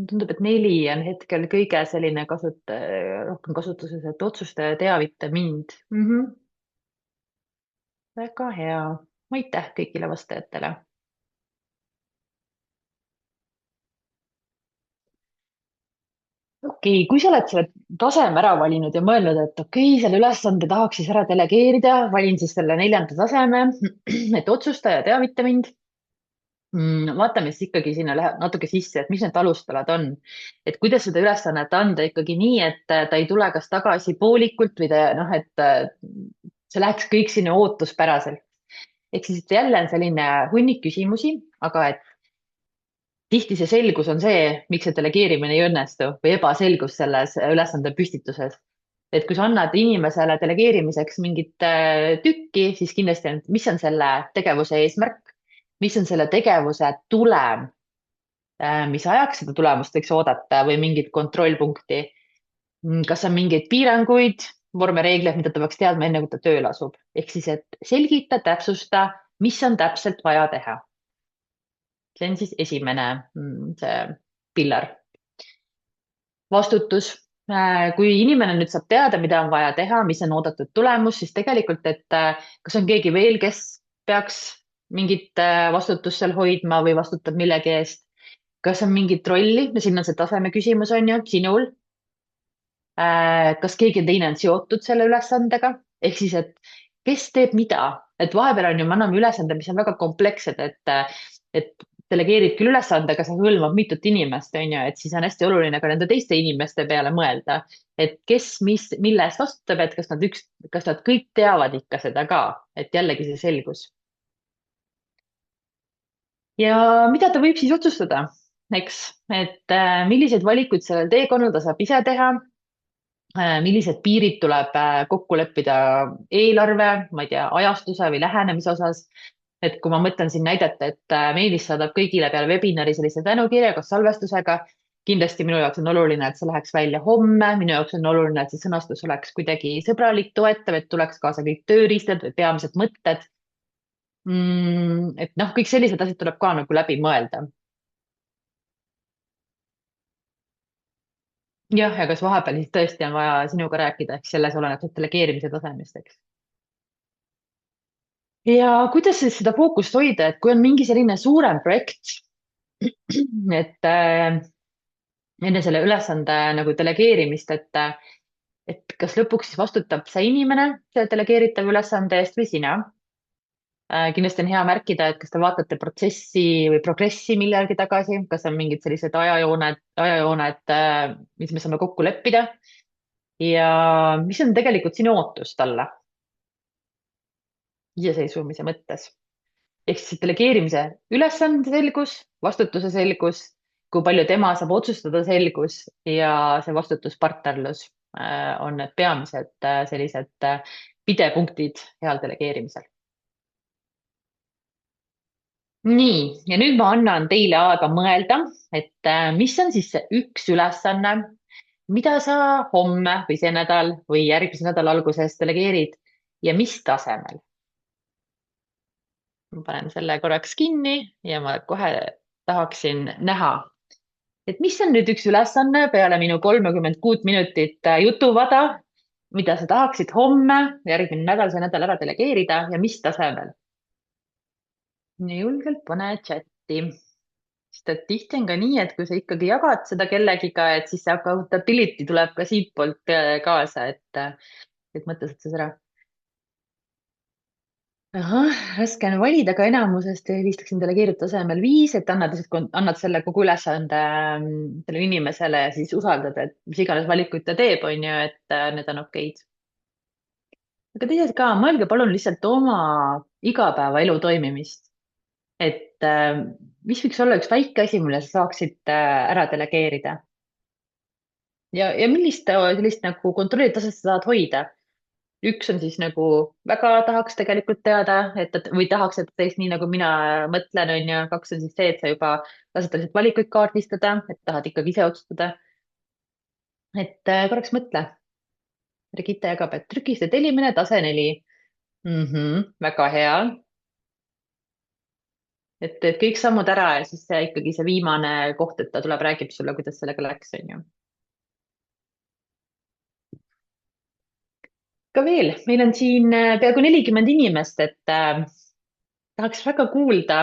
tundub, et 4 on hetkel kõige selline rohkem kasutuses, et otsustaja teavita mind. väga hea. aitäh kõigile vastajatele. kui sa oled selle taseme ära valinud ja mõelnud, et selle ülesande tahaks siis ära delegeerida, valin siis selle 4. taseme, et otsustaja teavita mind. vaatame siis ikkagi sinna läheb natuke sisse, et mis need alustalad on. et kuidas seda ülesannet anda ikkagi nii, et ta ei tule kas tagasi poolikult või ta noh, et see läheks kõik sinna ootuspäraselt. ehk siis et jälle on selline hunnik küsimusi, aga et tihti see selgus on see, miks see delegeerimine ei õnnestu või ebaselgus selles ülesande püstituses. et kui sa annad inimesele delegeerimiseks mingit tükki, siis kindlasti on, mis on selle tegevuse eesmärk, mis on selle tegevuse tulem, mis ajaks seda tulemust võiks oodata või mingit kontrollpunkti. kas on mingeid piiranguid, vormereegleid, mida ta peaks teadma enne, kui ta tööle asub. ehk siis, et selgita, täpsusta, mis on täpselt vaja teha. see on siis esimene see pillar. vastutus. kui inimene nüüd saab teada, mida on vaja teha, mis on oodatud tulemus, siis tegelikult, et kas on keegi veel, kes peaks mingit vastutust seal hoidma või vastutab millegi eest. kas on mingit rolli, no siin on see taseme küsimus, on ju, sinul. kas keegi teine on seotud selle ülesandega, ehk siis, et kes teeb mida, et vahepeal on ju, me anname ülesande, mis on väga komplekssed, et delegeerid küll ülesande, aga see hõlmab mitut inimest, on ju, et siis on hästi oluline ka nende teiste inimeste peale mõelda, et kes, mille eest vastutab, et kas nad kõik teavad ikka seda ka, et jällegi see selgus. ja mida ta võib siis otsustada, eks, et milliseid valikuid sellel teekonnal ta saab ise teha, millised piirid tuleb kokku leppida eelarve, ma ei tea, ajastuse või lähenemise osas. et kui ma mõtlen siin näidet, et Meelis saadab kõigile peale webinari sellise tänukirja koos salvestusega, kindlasti minu jaoks on oluline, et see läheks välja homme, minu jaoks on oluline, et see sõnastus oleks kuidagi sõbralik, toetav, et tuleks kaasa kõik tööriistad või peamised mõtted. et noh, kõik sellised asjad tuleb ka nagu läbi mõelda. jah, ja kas vahepeal siis tõesti on vaja sinuga rääkida, ehk selles oleneb delegeerimise tasemest, eks. ja kuidas siis seda fookust hoida, et kui on mingi selline suurem projekt, et enne selle ülesande nagu delegeerimist, et kas lõpuks siis vastutab see inimene selle delegeeritava ülesande eest või sina. kindlasti on hea märkida, et kas te vaatate protsessi või progressi millalgi tagasi, kas on mingid sellised ajajooned, mis me saame kokku leppida ja mis on tegelikult sinu ootus talle iseseisvumise mõttes. Ehk siis delegeerimise ülesande selgus, vastutuse selgus, kui palju tema saab otsustada selgus ja see vastutuspartnerlus on need peamised sellised pidepunktid heal delegeerimisel. Nii, ja nüüd ma annan teile aega mõelda, et mis on siis see üks ülesanne, mida sa homme või see nädal või järgmise nädala alguses delegeerid ja mis tasemel? Ma panen selle korraks kinni ja ma kohe tahaksin näha, et mis on nüüd üks ülesanne peale minu 36 minutit jutuvada, mida sa tahaksid homme, järgmine nädal, see nädal ära delegeerida ja mis tasemel? ja julgelt pane chati. sest et tihti on ka nii, et kui sa ikkagi jagad seda kellegiga, et siis see accountability tuleb ka siitpoolt kaasa, et mõtlesid sa seda. ahah, raske on valida, aga enamusest helistaksin delegeeritud tasemel 5, et annad selle kogu ülesande sellele inimesele ja siis usaldad, et mis iganes valikuid ta teeb, on ju, et need on okeid. aga teised ka, mõelge palun lihtsalt oma igapäevaelu toimimist. Et mis võiks olla üks väike asi, mille sa saaksid ära delegeerida? ja millist sellist nagu kontrollitaset sa tahad hoida? Üks on siis nagu väga tahaks tegelikult teada, või tahaks, et ta teeks nii, nagu mina mõtlen, on ju. 2 on siis see, et sa juba lased tal lihtsalt valikuid kaardistada, et tahad ikkagi ise otsustada. et korraks mõtle. Regita jagab, et trükiste tellimine tase 4. Väga hea. et kõik sammud ära ja siis ikkagi see viimane koht, et ta tuleb, räägib sulle, kuidas sellega läks, on ju. ka veel, meil on siin peaaegu 40 inimest, et tahaks väga kuulda,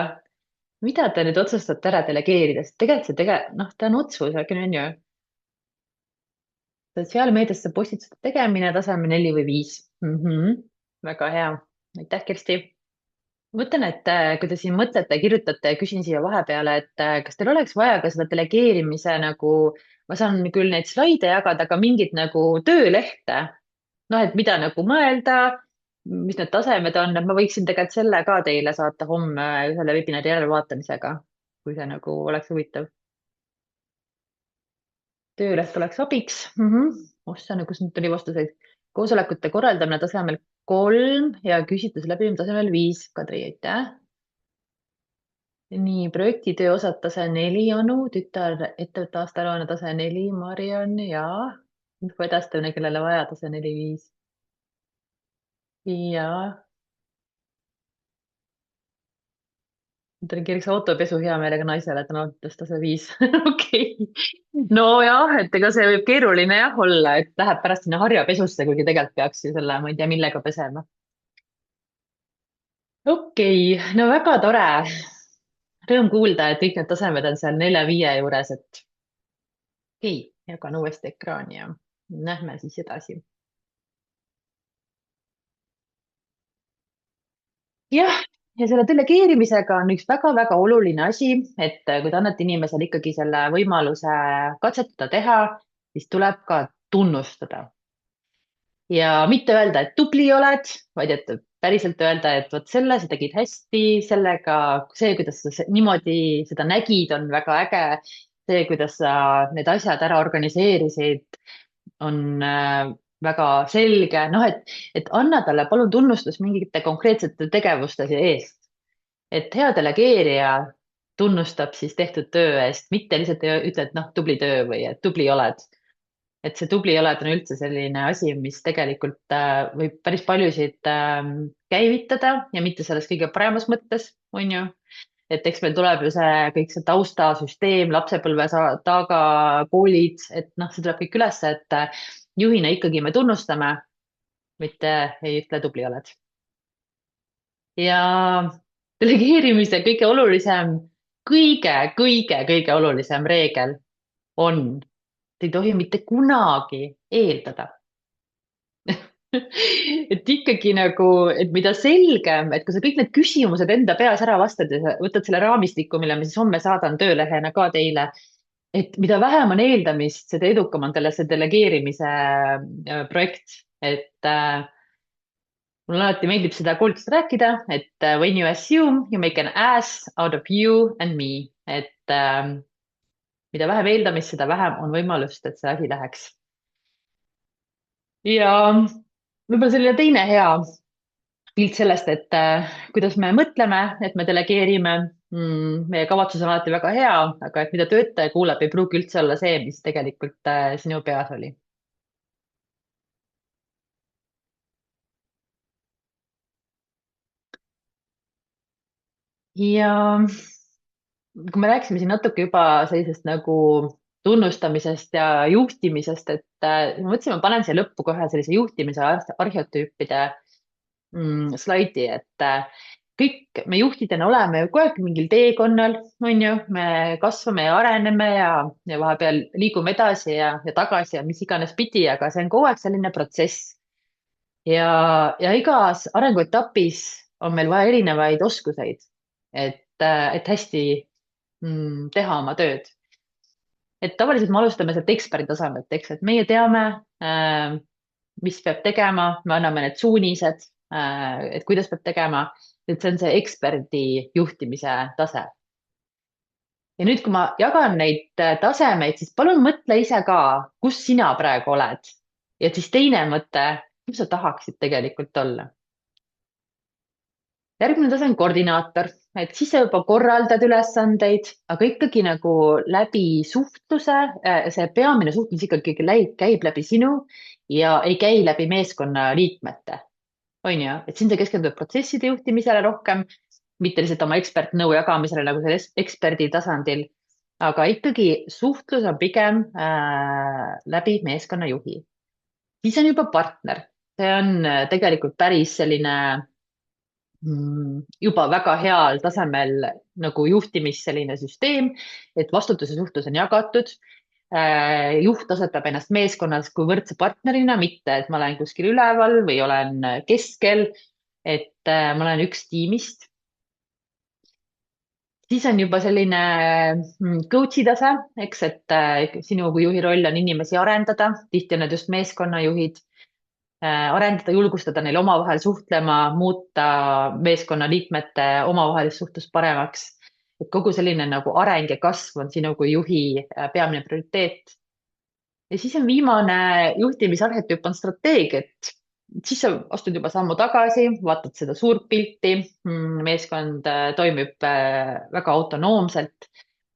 mida te nüüd otsustate ära delegeerida, sest tegelikult noh, ta on otsus, aga on ju. sotsiaalmeediasse postituste tegemine tasemel 4 või 5. väga hea, aitäh, Kersti. ma mõtlen, et kui te siin mõtlete, kirjutate, küsin siia vahepeale, et kas teil oleks vaja ka seda delegeerimise nagu, ma saan küll neid slaide jagada, aga mingit nagu töölehte, noh, et mida nagu mõelda, mis need tasemed on, et ma võiksin tegelikult selle ka teile saata homme selle webinari järelvaatamisega, kui see nagu oleks huvitav. tööleht oleks abiks. Ossa, kus nüüd tuli vastuseid. koosolekute korraldamine tasemel 3 ja küsitluse läbimine tasemel 5. Kadri, aitäh. nii, projektitöö osad tase 4, Anu, tütar, ettevõtte aastaaruanne tase 4, Mariann ja info edastamine, kellele vaja, tase 4-5. ja delegeeriks autopesu hea meelega naisele, et ta nautis tase 5. okei. nojah, et ega see võib keeruline jah olla, et läheb pärast sinna harjapesusse, kuigi tegelikult peaks ju selle, ma ei tea, millega pesema. okei, no väga tore. Rõõm kuulda, et kõik need tasemed on seal 4-5 juures, et okei, jagan uuesti ekraani ja lähme siis edasi. jah, ja selle delegeerimisega on üks väga-väga oluline asi, et kui te annate inimesele ikkagi selle võimaluse katsetada teha, siis tuleb ka tunnustada. ja mitte öelda, et tubli oled, vaid et päriselt öelda, et vot selle sa tegid hästi, sellega, see, kuidas sa niimoodi seda nägid, on väga äge. see, kuidas sa need asjad ära organiseerisid, on väga selge, noh, et anna talle palun tunnustus mingite konkreetsete tegevuste eest. et hea delegeerija tunnustab siis tehtud töö eest, mitte lihtsalt ei ütle, et noh, tubli töö või et tubli oled. et see tubli oled on üldse selline asi, mis tegelikult võib päris paljusid käivitada ja mitte selles kõige paremas mõttes, on ju. et eks meil tuleb ju see kõik see taustasüsteem, lapsepõlve taga, koolid, et noh, see tuleb kõik ülesse, et juhina ikkagi me tunnustame, mitte ei ütle tubli oled. ja delegeerimise kõige olulisem, kõige olulisem reegel on, te ei tohi mitte kunagi eeldada. et ikkagi nagu, et mida selgem, et kui sa kõik need küsimused enda peas ära vastad ja sa võtad selle raamistiku, mille ma siis homme saadan töölehena ka teile, et mida vähem on eeldamist, seda edukam on talle see delegeerimise projekt, et mulle alati meeldib seda koolitust rääkida, et when you assume, you make an ass out of you and me, et mida vähem eeldamist, seda vähem on võimalust, et see asi läheks. ja võib-olla selline teine hea pilt sellest, et kuidas me mõtleme, et me delegeerime. Meie kavatsus on alati väga hea, aga et mida töötaja kuuleb, ei pruugi üldse olla see, mis tegelikult sinu peas oli. ja kui me rääkisime siin natuke juba sellisest nagu tunnustamisest ja juhtimisest, et ma mõtlesin, ma panen siia lõppu kohe sellise juhtimise arheotüüpide slaidi, et kõik me juhtidena oleme ju kogu aeg mingil teekonnal, on ju, me kasvame ja areneme ja vahepeal liigume edasi ja tagasi ja mis iganes pidi, aga see on kogu aeg selline protsess. ja igas arenguetapis on meil vaja erinevaid oskuseid, et hästi teha oma tööd. Et tavaliselt me alustame sealt eksperdi tasemelt, eks, et meie teame, mis peab tegema, me anname need suunised, et kuidas peab tegema, et see on see eksperdi juhtimise tase. ja nüüd, kui ma jagan neid tasemeid, siis palun mõtle ise ka, kus sina praegu oled. ja siis teine mõte, kus sa tahaksid tegelikult olla. Järgmine tase on koordinaator, et siis sa juba korraldad ülesandeid, aga ikkagi nagu läbi suhtluse, see peamine suhtlus ikkagi käib läbi sinu ja ei käi läbi meeskonna liikmete. On ju, et siin sa keskendud protsesside juhtimisele rohkem, mitte lihtsalt oma ekspertnõu jagamisele nagu selle eksperdi tasandil, aga ikkagi suhtlus on pigem läbi meeskonna juhi. Siis on juba partner, see on tegelikult päris selline juba väga heal tasemel nagu juhtimis selline süsteem, et vastutuse suhtlus on jagatud. Juht asetab ennast meeskonnas kui võrdse partnerina, mitte et ma olen kuskil üleval või olen keskel, et ma olen üks tiimist. Siis on juba selline coach'i tase, eks, et sinu kui juhi roll on inimesi arendada, tihti on need just meeskonnajuhid, arendada, julgustada neil omavahel suhtlema, muuta meeskonna liikmete omavahelist suhtlust paremaks. et kogu selline nagu areng ja kasv on sinu kui juhi peamine prioriteet. ja siis on viimane juhtimisarhetüüp on strateegia, et siis sa astud juba sammu tagasi, vaatad seda suurt pilti, meeskond toimib väga autonoomselt,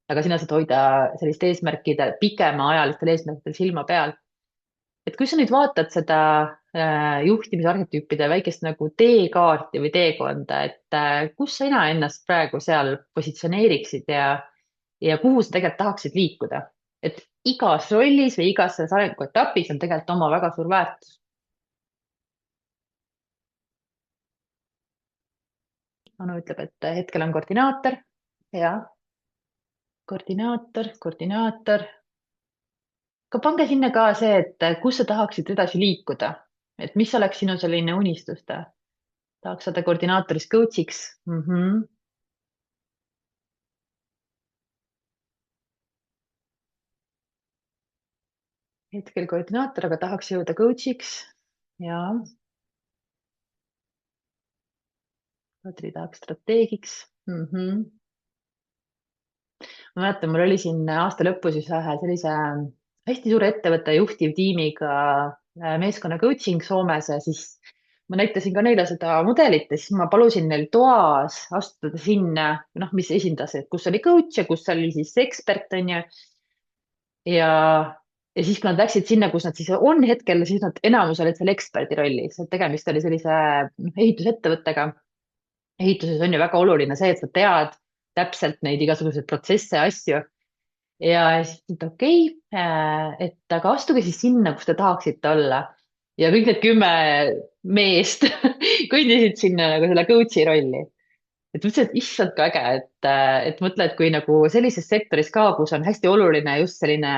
aga sina saad hoida sellist eesmärkide, pikemaajalistel eesmärkidel silma peal. et kui sa nüüd vaatad seda juhtimisarhetüüpide väikest nagu teekaarti või teekonda, et kus sina ennast praegu seal positsioneeriksid ja kuhu sa tegelikult tahaksid liikuda? et igas rollis või igas selles arenguetapis on tegelikult oma väga suur väärtus. Anu ütleb, et hetkel on koordinaator ja koordinaator. aga pange sinna ka see, et kus sa tahaksid edasi liikuda, et mis oleks sinu selline unistuste, tahaks saada koordinaatorist coach'iks hetkel koordinaator, aga tahaks jõuda coach'iks ja Kadri tahaks strateegiks ma mäletan, mul oli siin aasta lõpus ühe sellise hästi suure ettevõtte juhtivtiimiga meeskonna coaching Soomes ja siis ma näitasin ka neile seda mudelit ja siis ma palusin neil toas astuda sinna, noh, mis esindas, et kus oli coach ja kus oli siis ekspert, on ju. ja, ja siis, kui nad läksid sinna, kus nad siis on hetkel, siis nad enamus olid seal eksperdi rollis, et tegemist oli sellise ehitusettevõttega. ehituses on ju väga oluline see, et sa tead täpselt neid igasuguseid protsesse ja asju. ja siis, et okei, et aga astuge siis sinna, kus te tahaksite olla. ja kõik need 10 meest kõndisid sinna nagu selle coach'i rolli. et mõtlesin, et issand kui äge, et mõtle, et kui nagu sellises sektoris ka, kus on hästi oluline just selline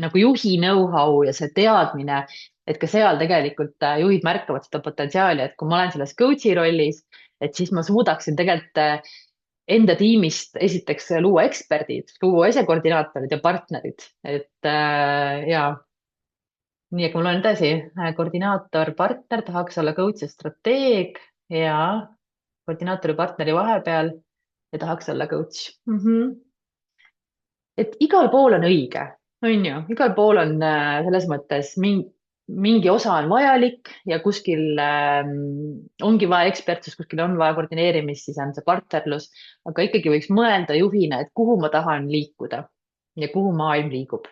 nagu juhi know-how ja see teadmine, et ka seal tegelikult juhid märkavad seda potentsiaali, et kui ma olen selles coach'i rollis, et siis ma suudaksin tegelikult enda tiimist esiteks luua eksperdid, luua esekoordinaatorid ja partnerid, et ja nii, et mul on edasi koordinaator, partner, tahaks olla coach ja strateeg ja koordinaatori partneri vahepeal ja tahaks olla coach et igal pool on õige, on ju, igal pool on selles mõttes mingi osa on vajalik ja kuskil ongi vaja ekspertsust, kuskil on vaja koordineerimist, siis on see partnerlus, aga ikkagi võiks mõelda juhina, et kuhu ma tahan liikuda ja kuhu maailm liigub.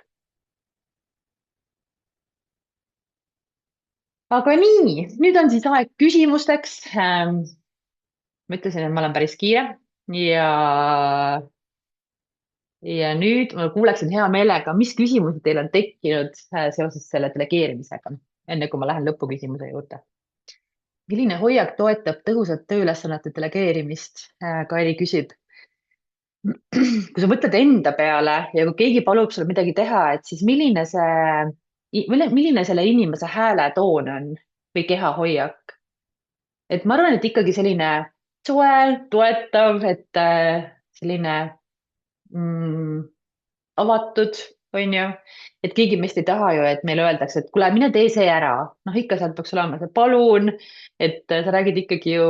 aga nii, nüüd on siis aeg küsimusteks. Ma ütlesin, et ma olen päris kiire ja ja nüüd ma kuuleksin hea meelega, mis küsimusi teil on tekkinud seoses selle delegeerimisega, enne kui ma lähen lõpuküsimuse juurde. milline hoiak toetab tõhusat tööülesannete delegeerimist? Kairi küsib. kui sa mõtled enda peale ja kui keegi palub sul midagi teha, et siis milline selle inimese hääletoon on või kehahoiak? et ma arvan, et ikkagi selline soe, toetav, et selline mm, avatud, on ju, et keegi meist ei taha ju, et meile öeldakse, et kuule, mine tee see ära. noh, ikka sealt peaks olema see palun, et sa räägid ikkagi ju,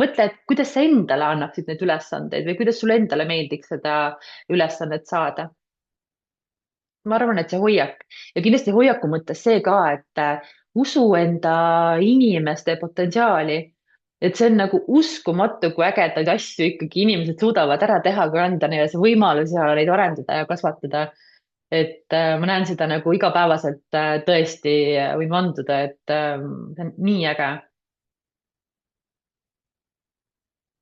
mõtle, et kuidas sa endale annaksid neid ülesandeid või kuidas sulle endale meeldiks seda ülesannet saada. ma arvan, et see hoiak ja kindlasti hoiaku mõttes see ka, et usu enda inimeste potentsiaali. et see on nagu uskumatu, kui ägedaid asju ikkagi inimesed suudavad ära teha, kui anda neile see võimalus ja neid arendada ja kasvatada. et ma näen seda nagu igapäevaselt tõesti võin vanduda, et see on nii äge.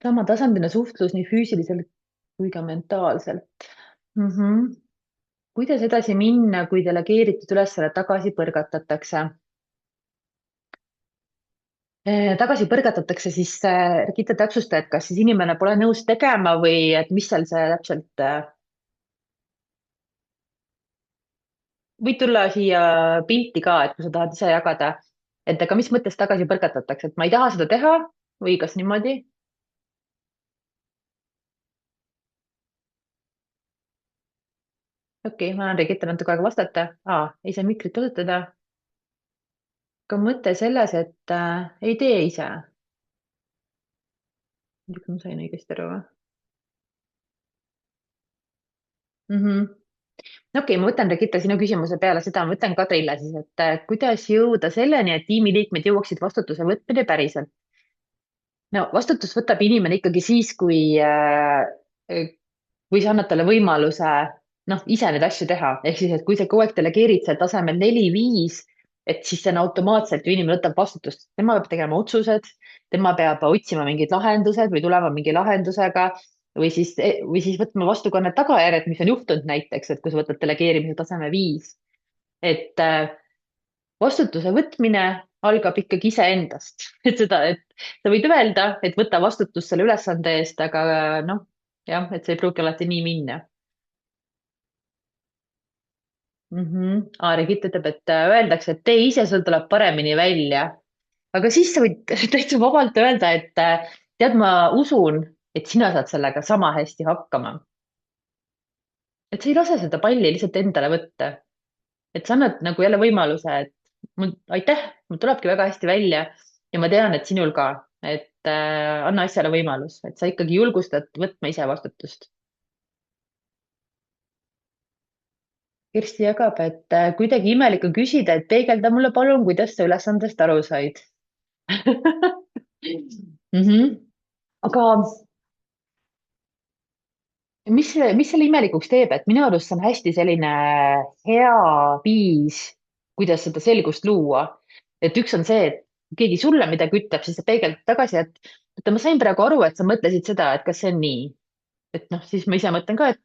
Samatasandiline suhtlus nii füüsiliselt kui ka mentaalselt kuidas edasi minna, kui delegeeritud ülesanne tagasi põrgatatakse? tagasi põrgatatakse, siis Regita täpsusta, et kas siis inimene pole nõus tegema või et mis seal see täpselt, võid tulla siia pilti ka, et kui sa tahad ise jagada, et aga mis mõttes tagasi põrgatatakse, et ma ei taha seda teha või kas niimoodi? okei, ma annan Regita natuke aega vastata. ei saa mikrit kasutada. aga mõte selles, et ei tee ise. muidugi ma sain õigesti aru või? okei, ma võtan, Regita, sinu küsimuse peale seda, ma võtan Kadrile siis, et kuidas jõuda selleni, et tiimiliikmed jõuaksid vastutuse võtmine päriselt. no vastutust võtab inimene ikkagi siis, kui sa annad talle võimaluse noh, ise neid asju teha, ehk siis, et kui sa kogu aeg delegeerid seal tasemel 4-5, et siis see on automaatselt ju inimene võtab vastutust, tema peab tegema otsused, tema peab otsima mingid lahendused või tulema mingi lahendusega või siis võtma vastu ka need tagajärjed, mis on juhtunud näiteks, et kui sa võtad delegeerimise taseme 5, et vastutuse võtmine algab ikkagi iseendast, et sa võid öelda, et võta vastutus selle ülesande eest, aga noh, jah, et see ei pruugi alati nii minna. Regit ütleb, et öeldakse, et tee ise, sul tuleb paremini välja. aga siis sa võid täitsa vabalt öelda, et tead, ma usun, et sina saad sellega sama hästi hakkama. et sa ei lase seda palli lihtsalt endale võtta. et sa annad nagu jälle võimaluse, et aitäh, mul tulebki väga hästi välja ja ma tean, et sinul ka, et anna asjale võimalus, et sa ikkagi julgustad võtma ise vastutust. Kirsti jagab, et kuidagi imelik on küsida, et peegelda mulle palun, kuidas sa ülesandest aru said aga mis selle imelikuks teeb, et minu arust see on hästi selline hea viis, kuidas seda selgust luua. et üks on see, et kui keegi sulle midagi ütleb, siis sa peegeldad tagasi, et ma sain praegu aru, et sa mõtlesid seda, et kas see on nii. et noh, siis ma ise mõtlen ka, et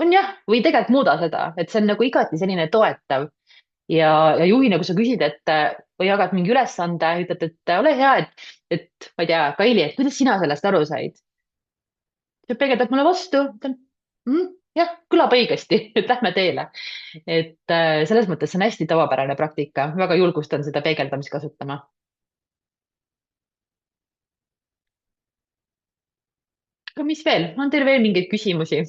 on jah, või tegelikult muuda seda, et see on nagu igati selline toetav ja juhina, kui sa küsid, et või jagad mingi ülesande, ütled, et ole hea, et ma ei tea, Kaili, et kuidas sina sellest aru said? see peegeldab mulle vastu, ütlen jah, kõlab õigesti, et lähme teele. et selles mõttes see on hästi tavapärane praktika, väga julgustan seda peegeldamist kasutama. aga mis veel, on teil veel mingeid küsimusi?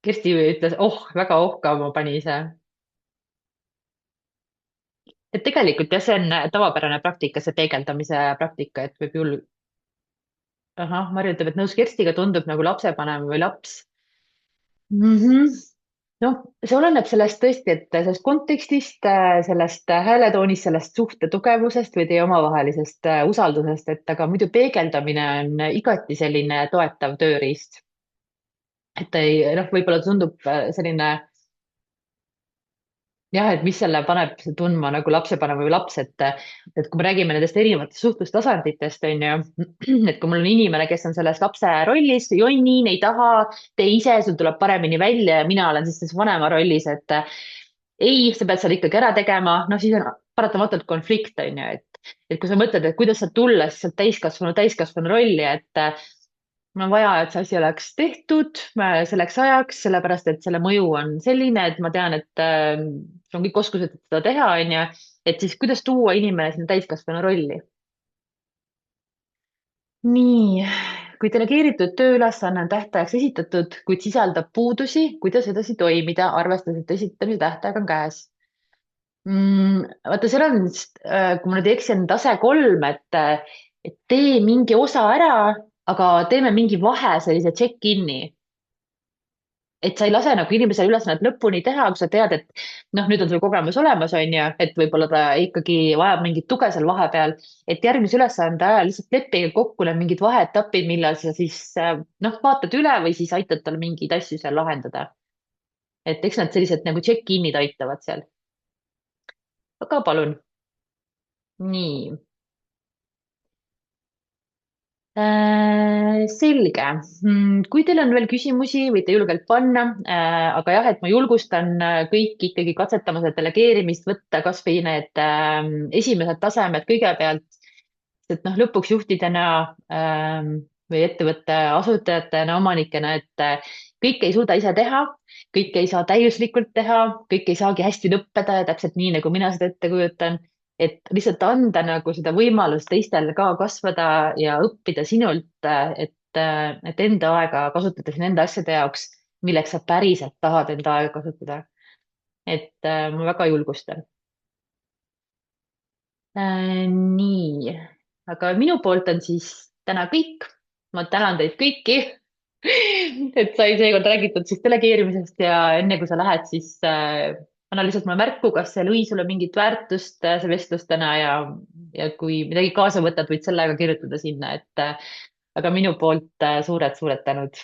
Kersti ütles, väga ohkama pani see. et tegelikult jah, see on tavapärane praktika, see peegeldamise praktika, et võib jul-. ahah, Marju ütleb, et nõus Kerstiga, tundub nagu lapsevanem või laps noh, see oleneb sellest tõesti, et sellest kontekstist, sellest hääletoonist, sellest suhte tugevusest või teie omavahelisest usaldusest, et aga muidu peegeldamine on igati selline toetav tööriist. et ei, noh, võib-olla tundub selline jah, et mis selle paneb tundma nagu lapsevanem või laps, et kui me räägime nendest erinevatest suhtlustasanditest, on ju, et kui mul on inimene, kes on selles lapse rollis, jonnin, ei taha, tee ise, sul tuleb paremini välja ja mina olen siis selles vanema rollis, et ei, sa pead selle ikkagi ära tegema, noh, siis on paratamatult konflikt, on ju, et kui sa mõtled, et kuidas sa tulla siis sealt täiskasvanu rolli, et mul on vaja, et see asi oleks tehtud selleks ajaks, sellepärast et selle mõju on selline, et ma tean, et sul on kõik oskused, et seda teha, on ju. et siis kuidas tuua inimene sinna täiskasvanu rolli? nii, kui delegeeritud tööülesanne on tähtajaks esitatud, kuid sisaldab puudusi, kuidas edasi toimida, arvestades, et esitamise tähtaeg on käes? vaata, seal on, kui ma nüüd ei eksi, on tase 3, et tee mingi osa ära, aga teeme mingi vahe, sellise check-in'i. et sa ei lase nagu inimesel ülesannet lõpuni teha, kui sa tead, et noh, nüüd on sul kogemus olemas, on ju, et võib-olla ta ikkagi vajab mingit tuge seal vahepeal, et järgmise ülesande ajal lihtsalt leppige kokku need mingid vaheetapid, millal sa siis noh, vaatad üle või siis aitad tal mingeid asju seal lahendada. et eks nad sellised nagu check-in'id aitavad seal. aga palun. nii. Selge. Kui teil on veel küsimusi, võite julgelt panna. aga jah, et ma julgustan kõiki ikkagi katsetama seda delegeerimist, võtta kasvõi need esimesed tasemed kõigepealt, et noh, lõpuks juhtidena või ettevõtte asutajatena, omanikena, et kõike ei suuda ise teha, kõike ei saa täiuslikult teha, kõik ei saagi hästi lõppeda ja täpselt nii, nagu mina seda ette kujutan, et lihtsalt anda nagu seda võimalust teistel ka kasvada ja õppida sinult, et enda aega kasutada siin enda asjade jaoks, milleks sa päriselt tahad enda aega kasutada. et ma väga julgustan. Nii, aga minu poolt on siis täna kõik. ma tänan teid kõiki et sai seekord räägitud siis delegeerimisest ja enne kui sa lähed, siis anna lihtsalt mulle märku, kas see lõi sulle mingit väärtust, see vestlus täna ja kui midagi kaasa võtad, võid selle ka kirjutada sinna, et aga minu poolt suured-suured tänud.